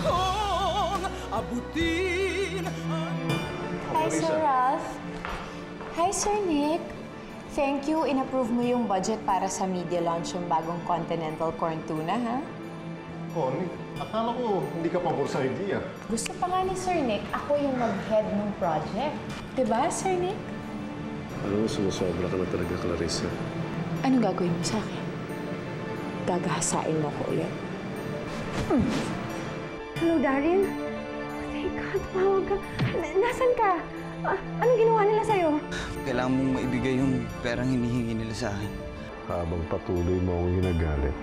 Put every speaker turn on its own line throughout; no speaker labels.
kong abutin.
Hi, Sir Ralph. Hi, Sir Nick. Thank you. In-approve mo yung budget para sa media launch yung bagong Continental Corn Tuna, ha?
Oh, Nick, akala ko hindi ka pabor sa idea.
Gusto pa nga ni Sir Nick, ako yung mag-head ng project. Diba, Sir Nick?
Alam mo, sumusobra ka na talaga, Clarissa.
Anong gagawin mo sa akin? Gagahasain mo ko ulit.
Hello, Darin? Thank God, tumawag ka. Nasaan ka? Anong ginawa nila sa'yo?
Kailangan mong maibigay yung perang hinihingi nila sa akin.
Habang patuloy mo akong ginagalit,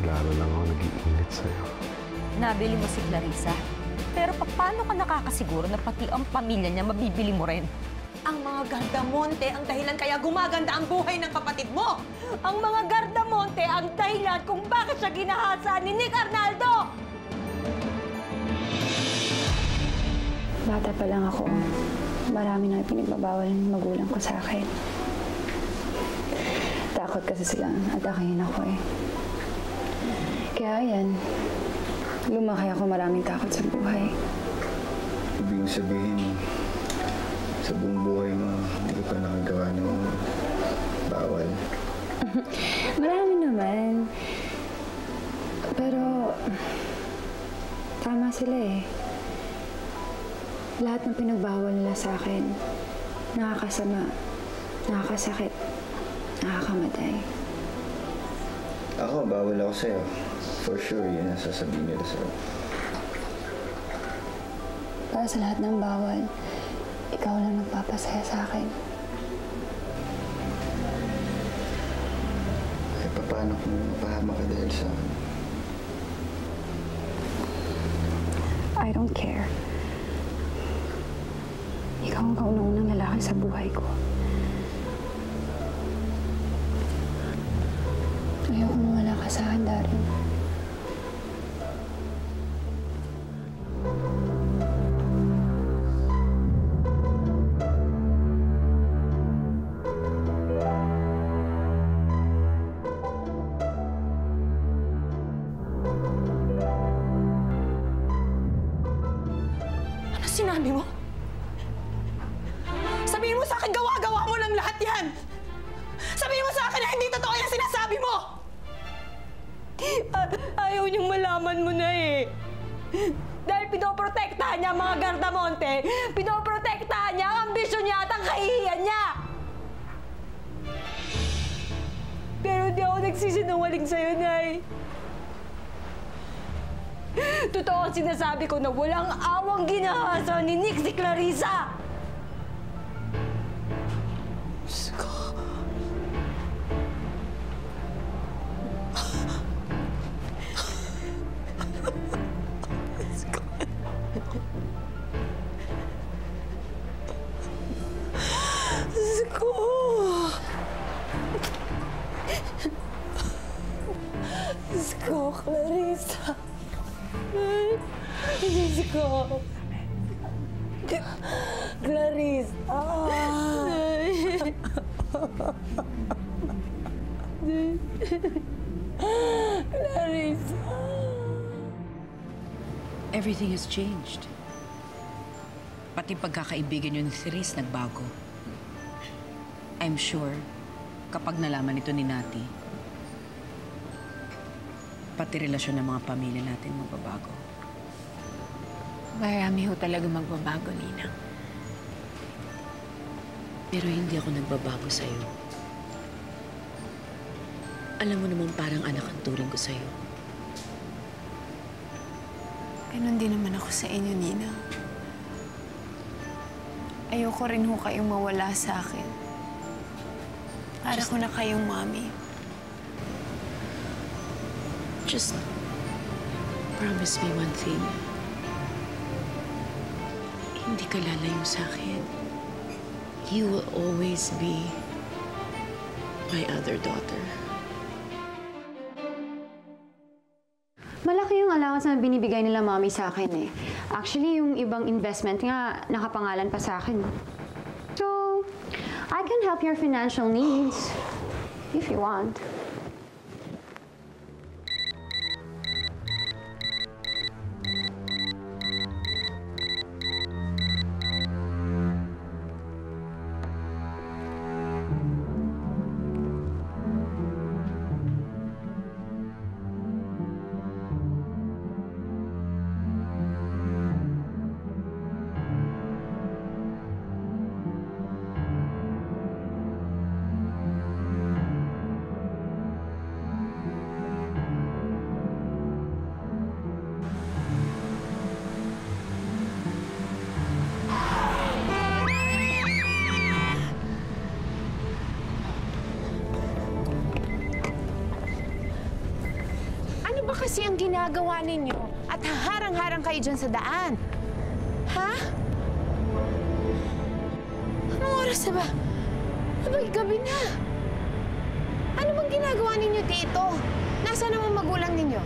lalo lang ako nag-iinit sa'yo.
Nabili mo si Clarissa. Pero paano ka nakakasiguro na pati ang pamilya niya mabibili mo rin?
Ang mga Gardamonte ang dahilan kaya gumaganda ang buhay ng kapatid mo!
Ang mga Gardamonte ang dahilan kung bakit siya ginahasa ni Nick Arnaldo!
Bata pa lang ako. Marami na ipinagbabawal ng magulang ko sa akin. Takot kasi silang atakihin ako eh. Kaya yan, lumaki ako maraming takot sa buhay.
Ibig sabihin, sa buong buhay mo, hindi ka nakagawa ng bawal.
Marami naman. Pero, tama sila eh. Lahat ng pinagbawal nila sa akin, nakakasama, nakakasakit, nakakamatay.
Ako, bawal ako sa'yo. For sure, yun ang sasabihin nila sa'yo.
Para sa lahat ng bawal, ikaw lang nagpapasaya sa akin.
Eh, paano kung mapahama ka dahil sa akin?
I don't care. Ikaw ang kauna-unang lalaki sa buhay ko. Ayoko mawala ka sa akin, Darin.
Ano sinabi mo? Sabihin mo sa akin, gawa-gawa mo lang lahat yan! Sabihin mo sa akin na hindi totoo yung sinasabi mo!
Ayaw niyang malaman mo na eh. Dahil pinoprotektahan niya ang mga Gardamonte, pinoprotektahan niya ang ambisyon niya at ang kahihiyan niya. Pero di ako nagsisinungaling sa'yo, Nay. Totoo ang sinasabi ko na walang awang ginahasa ni Nick si Clarissa.
Diyos ko. Diyos ko. Diyos ko. Diyos ko, Clarissa. Diyos ko. Clarissa. Clarissa.
Everything has changed. Pati pagkakaibigan niyo ni Therese nagbago. I'm sure, kapag nalaman ito ni Nati, pati relasyon ng mga pamilya natin magbabago.
Marami ho talaga magbabago, Ninang.
Pero hindi ako nagbabago sa'yo. Alam mo naman parang anak ang turing ko sa'yo.
Ganon din naman ako sa inyo, Ninang. Ayoko rin ho kayong mawala sa akin. Para ko na kayong mami.
Just promise me one thing. Hindi ka lalayo sa akin. You will always be my other daughter.
Malaki yung allowance na binibigay nila mami sa akin eh. Actually, yung ibang investment nga, nakapangalan pa sa akin. So, I can help your financial needs if you want.
ba kasi ang ginagawa ninyo at haharang-harang kayo dyan sa daan? Ha? Anong oras na ba? Abay, gabi na. Ano bang ginagawa ninyo dito? Nasaan naman magulang ninyo?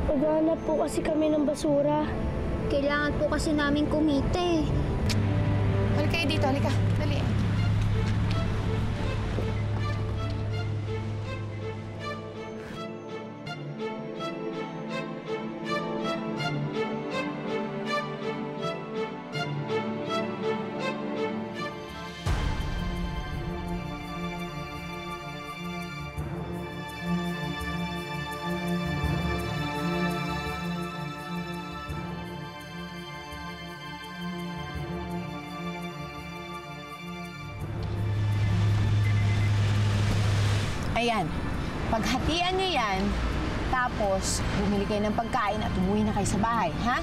Naghahanap po kasi kami ng basura. Kailangan po kasi namin kumita eh.
Halika kayo dito, halika. Dali. Ayan, paghatian niyo yan, tapos bumili kayo ng pagkain at umuwi na kayo sa bahay, ha?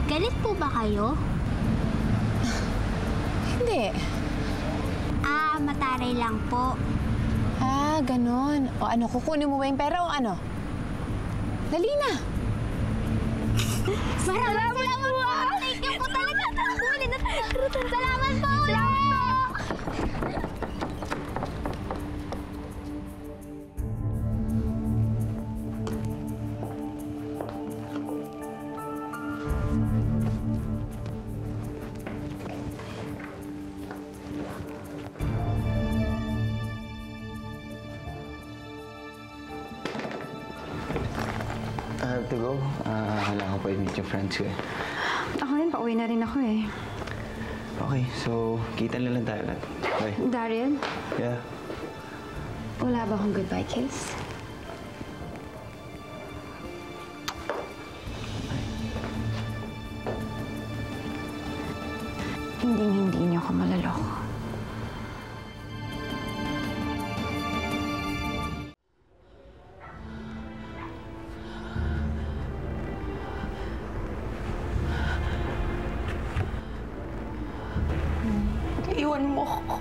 Galit po ba kayo?
Hindi.
Mataray lang po.
Ganon. O ano, kukunin mo ba yung pera o ano? Dali na.
Salamat po! Thank you po talaga. Salamat po! Salamat po!
I have to go. Kailangan ko i-meet yung friends ko eh.
Ako rin, pauwi na rin ako eh.
Okay, so kita na lang tayo lahat. Bye.
Daryl,
Yeah.
wala ba akong goodbye kiss? Hindi niyo ako malaloko.
Iwan mo ako.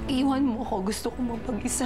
Iwan mo ako. Gusto ko mapag-isa.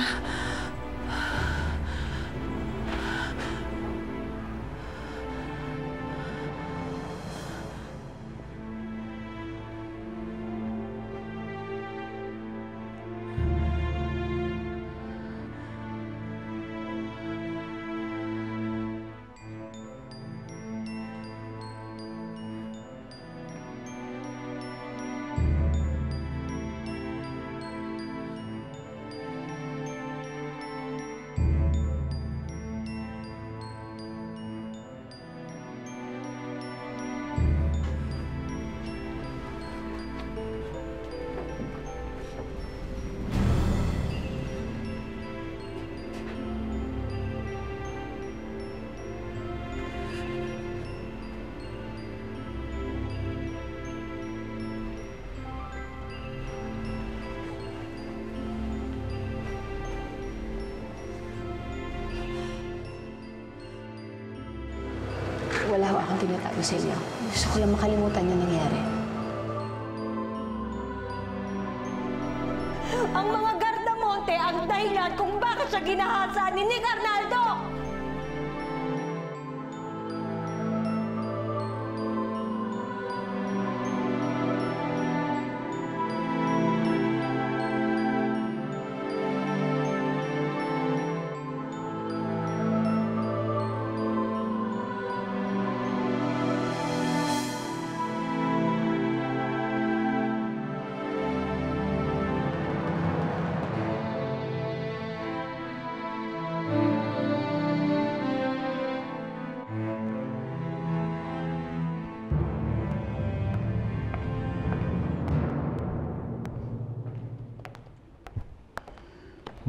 Wala ho akong tinatago sa inyo. Gusto ko lang makalimutan yung nangyari.
Ang mga Gardamonte ang dahilan kung bakit siya ginahasa ni Nick Arnaldo!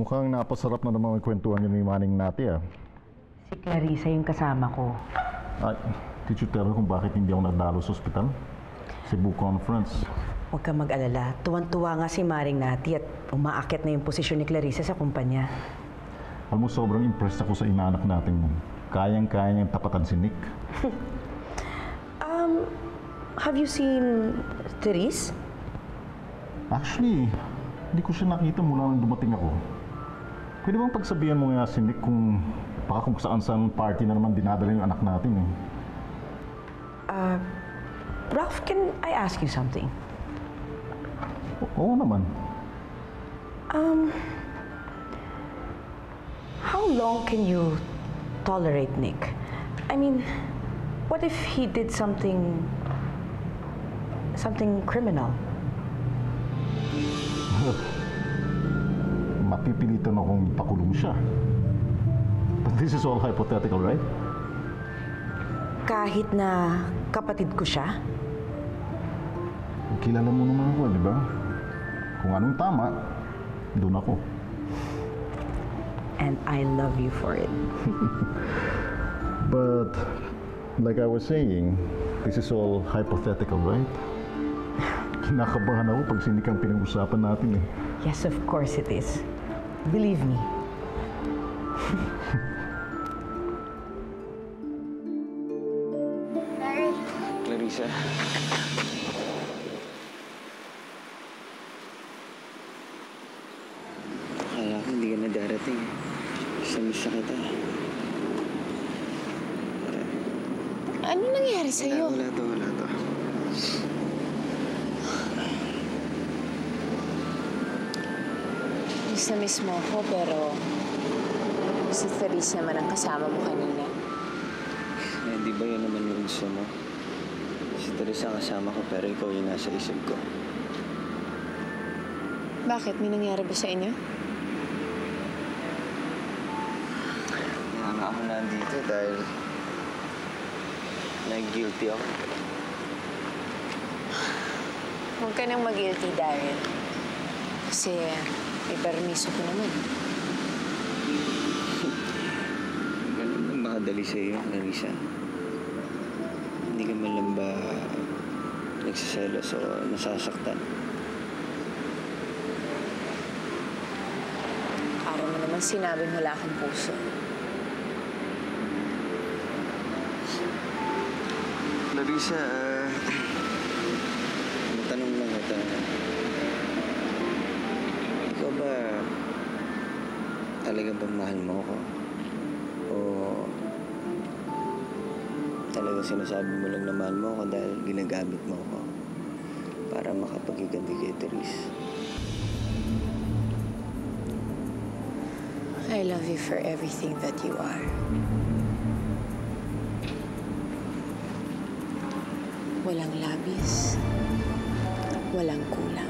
Mukhang napasarap na naman ang kwentuhan niyo ni Manning Nati ah.
Si Clarissa yung kasama ko.
Ay, did you tell her kung bakit hindi ako nadalo sa ospital? Cebu Conference.
Huwag kang mag-alala. Tuwan-tuwa nga si Maring Nati at umaakit na yung posisyon ni Clarissa sa kumpanya.
Alam mo, sobrang impressed ako sa inaanak natin. Kayang-kaya niyang tapatan si Nick.
Have you seen Therese?
Actually, hindi ko siya nakita mula nang dumating ako. Pwede bang pagsabihan mo nga si Nick kung baka kung saan party na naman dinadala yung anak natin eh.
Ralph, can I ask you something?
Oo naman.
How long can you tolerate Nick? I mean, what if he did something criminal?
Mapipilitan akong ipakulong siya. But this is all hypothetical, right?
Kahit na kapatid ko siya?
Kilala mo naman ako, di ba? Kung anong tama, doon ako.
And I love you for it.
But, like I was saying, this is all hypothetical, right? Kinakabahan ako pag sinikang pinag-usapan natin eh.
Yes, of course it is. Believe me.
Clarissa. Akala ko hindi ka na darating. Miss na kita.
Ano nangyari sa'yo?
Wala to.
Miss na miss mo ako, pero si Therese naman ang kasama mo kanina.
Eh, di ba yun naman yung gusto mo? Si Teresa kasama ko, pero ikaw yung nasa isip ko.
Bakit? May nangyari ba sa inyo?
Kaya nga ako nandito dahil nag-guilty ako.
Huwag ka nang mag-guilty, Darren. Kasi may permiso ko naman.
Ganun bang makadali sa'yo, Clarissa? Hindi ka man lang ba nagsiselos o nasasaktan?
Para mo naman sinabing wala akong puso.
Clarissa, matanong lang kita. Ikaw ba talaga bang mahal mo ako? O talaga sinasabi mo lang na mahal mo ako dahil ginagamit mo ako para makapag-iganti kay Therese?
I love you for everything that you are. Walang labis, walang kulang.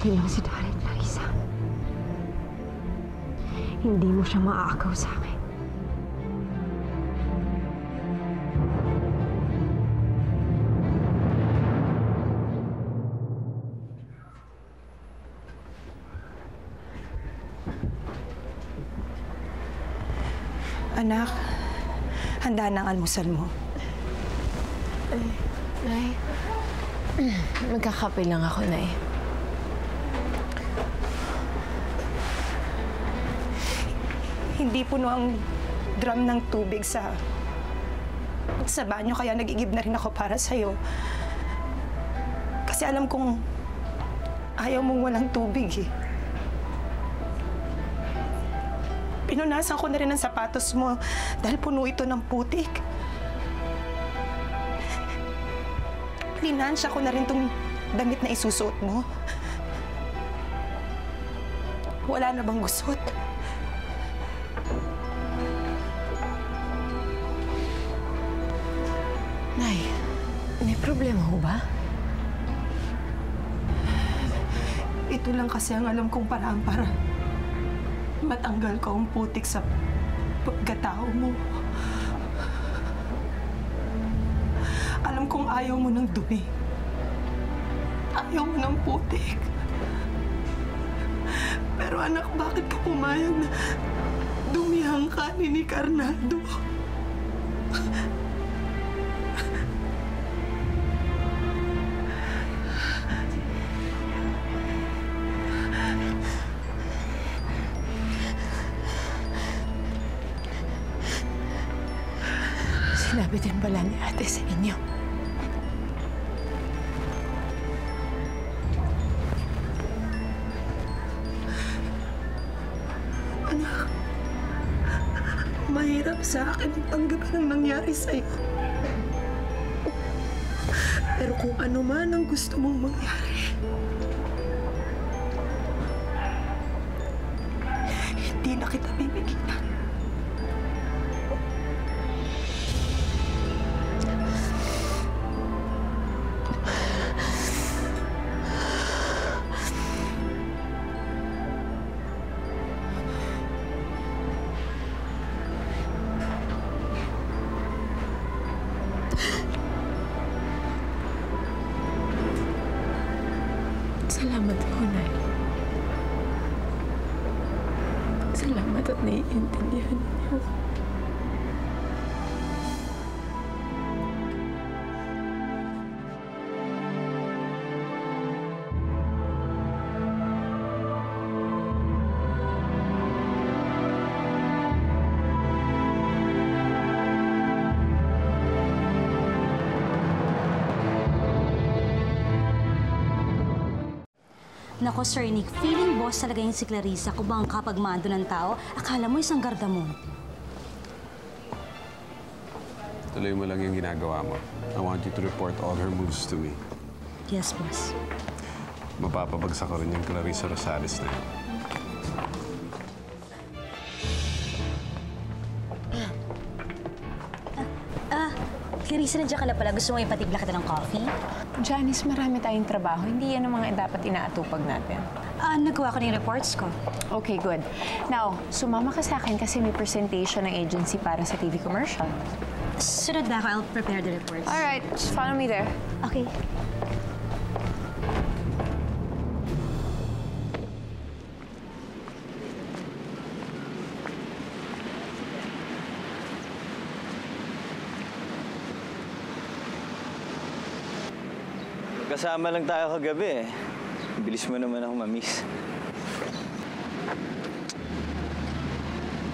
Okay lang si Darren, Clarissa. Hindi mo siya maaakaw sa akin.
Anak, handa na ang almusal mo.
Nay, magkakape lang ako, Nay.
Hindi puno ang drum ng tubig sa banyo, kaya nag-igib na rin ako para sa'yo. Kasi alam kong ayaw mong walang tubig eh. Pinunasan ko na rin ang sapatos mo dahil puno ito ng putik. Linansya ko na rin tong damit na isusuot mo. Wala na bang gusot?
Nay, may problema ho ba?
Ito lang kasi ang alam kong paraan para matanggal ko ang putik sa pagkatao mo. Alam kong ayaw mo ng dumi. Ayaw mo ng putik. Pero anak, bakit ka pumayag na dumihan ka ni Nick Arnaldo?
Sinabi din pala ni ate sa inyo.
Anak, mahirap sa akin tanggapin ang nangyari sa'yo. Pero kung ano man ang gusto mong mangyari, hindi na kita bibigitan.
Salamat po, Nay. Salamat at naiintindihan niyo.
Nako, Sir Nick, feeling boss talaga yung si Clarissa. Kung bang kapagmando ng tao, akala mo isang gardamon.
Tuloy mo lang yung ginagawa mo. I want you to report all her moves to me.
Yes, boss.
Mapapabagsak ko rin yung Clarissa Rosales na yun.
Clarissa, nandiyan ka na pala. Gusto mo ipatibla kita ng coffee?
Janice, marami tayong trabaho. Hindi yan ang mga dapat inaatupag natin.
Nagawa ko na yung reports ko.
Okay, good. Now, sumama ka sa akin kasi may presentation ng agency para sa TV commercial.
Sunod na ako. I'll prepare the reports.
Alright, just follow me there.
Okay.
Kasama lang tayo kagabi eh. Bilis mo naman ako ma-miss.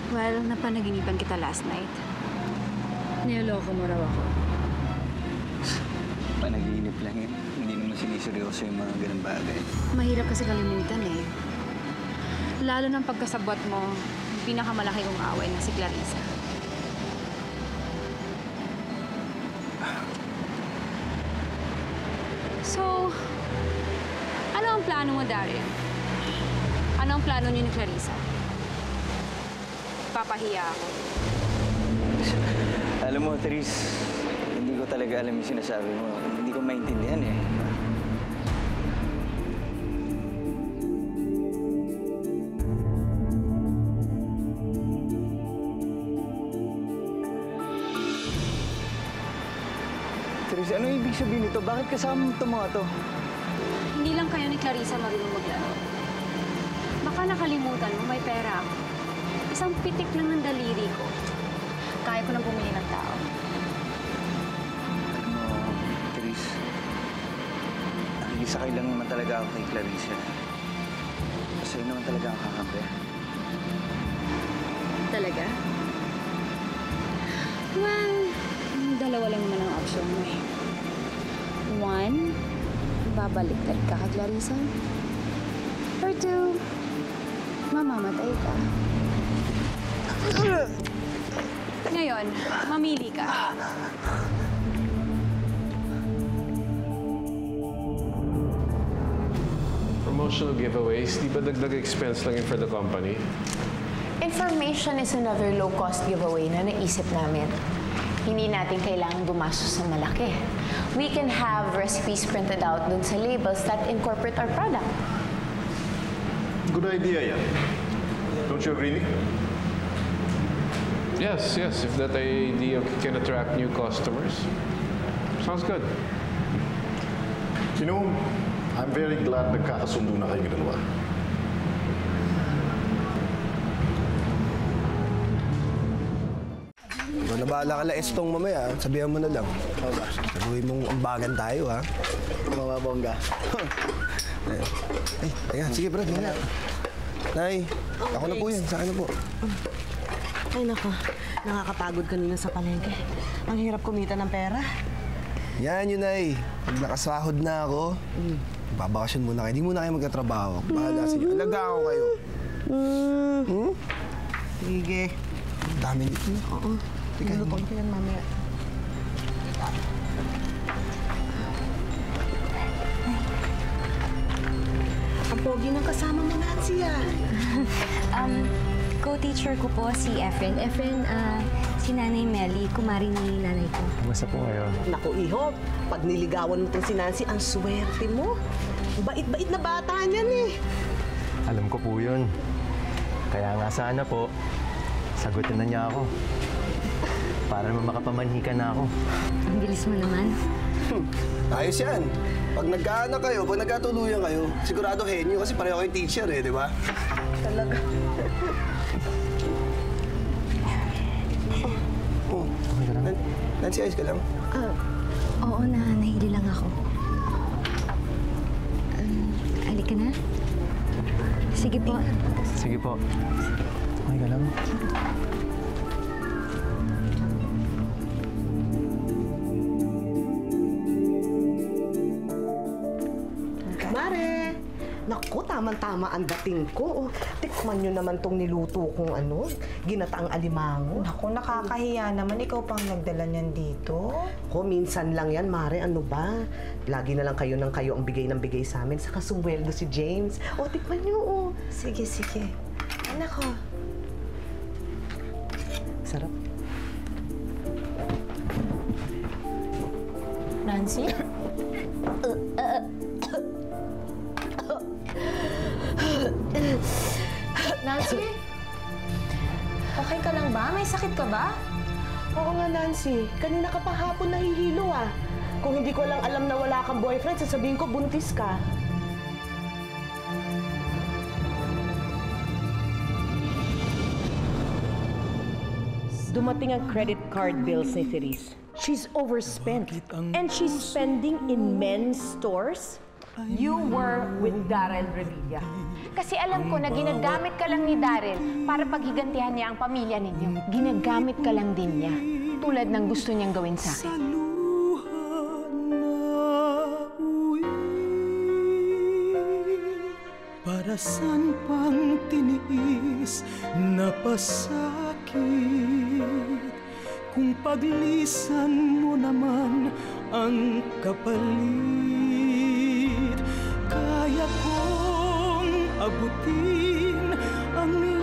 Well, napanaginipan kita last night. Niloloko mo raw ako.
Panaginip lang yun. Hindi naman siniseryoso yung mga ganang bagay.
Mahirap kasi kalimutan eh. Lalo ng pagkasabot mo, pinakamalaki kong away na si Clarissa. So, ano ang plano mo, Darren? Ano ang plano niyo ni Clarissa? Papahiya ako.
Alam mo, Therese, hindi ko talaga alam yung sinasabi mo. Hindi ko maintindihan eh. Therese, ano ibig sabihin nito? Bakit kasama mo itong mga to?
Hindi lang kayo ni Clarissa marunong maglaro. Baka nakalimutan mo, may pera ako. Isang pitik lang ng daliri ko. Kaya ko nang bumili ng tao.
Therese, nakikisakay lang naman talaga ako kay Clarissa. Sa'yo naman talaga ang kakampi.
Talaga? Well, dalawa lang naman ang option mo eh. One, babaliktad ka kay Clarissa. Or two, mamamatay ka. Ngayon, mamili ka.
Promotional giveaways, di ba dagdag expense lang yun for the company?
Information is another low-cost giveaway na naisip namin. Hindi natin kailangan gumastos ng malaki. We can have recipes printed out dun sa labels that incorporate our product.
Good idea yan. Don't you agree, Nick?
Yes, yes. If that idea can attract new customers. Sounds good.
You know, I'm very glad nagkakasundo na kayong dalawa.
Wala bahala ka lang estong mamaya. Sabihan mo na lang. Sabihin mong ambagan tayo, ha? Mga bongga. Ay, ayan. Sige, Brad. Muna. Nay, ako na po yan. Sa akin na po.
Ay, nako. Nakakapagod kanina sa palengke. Ang hirap kumita ng pera.
Yan yun, Nay. Pag nakasahod na ako, babakasyon muna kayo. Hindi muna kayo magkatrabaho. Bahala sige. Alaga ako kayo.
Sige.
Dami nito.
Oo. Lulutuin ko yan mamaya. Ang pogi ng kasama mo, Nancy, ah.
Co-teacher ko po si Efren. Efren, si Nanay Melly, kumari ni nanay ko.
Kumusta po kayo?
Naku, Iho, pag niligawan mo itong si Nancy, ang swerte mo. Bait-bait na bata niyan eh.
Alam ko po yun. Kaya nga sana po, sagutin na niya ako. Para naman makapamanhikan na ako.
Ang bilis mo naman.
Ayos yan. Pag nagkaanak kayo, pag nagkatuluyan kayo, sigurado henyo kasi pareho kayong teacher eh, di ba?
Talaga.
Okay ka lang? Nancy, ayos ka lang?
Oo na, nahili lang ako. Alik ka na? Sige po.
Sige po. Okay ka lang?
Mare! Naku, tamang-tama ang dating ko. Tikman nyo naman tong niluto kong ginataang alimango.
Naku, nakakahiya naman. Ikaw pang nagdala niyan dito.
Ko, minsan lang yan, Mare. Ano ba? Lagi na lang kayo ng kayo ang bigay ng bigay sa amin. Saka sumweldo si James. O, tikman nyo, o.
Sige, sige. Anak ko.
Sarap.
Nancy?
Nancy? Okay ka lang ba? May sakit ka ba?
Oo nga, Nancy. Kanina ka pa hapon nahihilo, ah. Kung hindi ko lang alam na wala kang boyfriend, sasabihin ko buntis ka.
Dumating ang credit card bills ni Therese. She's overspent. And she's spending in men's stores.
You were with Darren Revilla. Kasi alam ko na ginagamit ka lang ni Darren para paghigantihan niya ang pamilya ninyo. Ginagamit ka lang din niya, tulad ng gusto niyang gawin sa akin.
Para saan pang tiniis na pasakit kung paglisan mo naman ang kapalit. Kaya kong abutin ang